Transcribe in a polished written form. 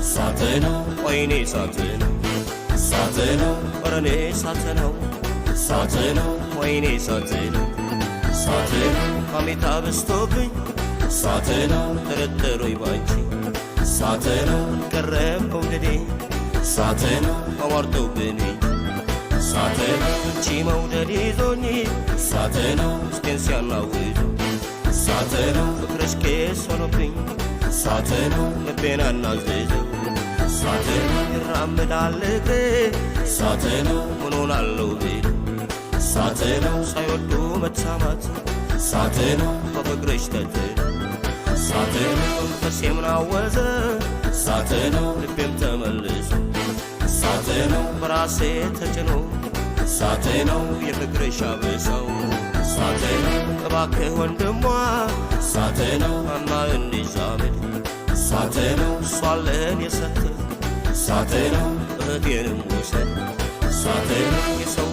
ሳተነው ወይኔ ሳተነው ሳተነው ወረኔ ሳተነው ሳተነው ወይኔ ሳተነው ሳተነው አሜታ በስቶብኝ ሳተነው ተረተሮኝ ባንቺ ሳተነው ቀረም መውደዴ ሳተነው አዋርዶብኝ ሳተነው አንቺ መውደድ ይዞኝ ሳተነው ውስጤን ሲያናውዝ ሳተነው ፍቅርሽ ኬስ ሆኖብኝ ሳተነው ልቤን አናዘዘው ሳተነው ይራመዳል እግሬ ሳተነው ምን ሆናለሁ ቤት ሳተነው ሳይወዱ መታማት ሳተነው በፍቅርሽ ተጥሎ ሳተነው መንፈሴም ናወዘ ሳተነው ልቤም ተመልሶ ሳተነው በራሴ ተጭኖ ሳተነው የፍቅርሽ አበሳው ሳተነው እባክህ ወንድሟ ሳተነው አና እንዲዛመድ ሳተነው እሷለን የሰተ ሳተነው እህቴንም ውሰድ ሳተነው የሰው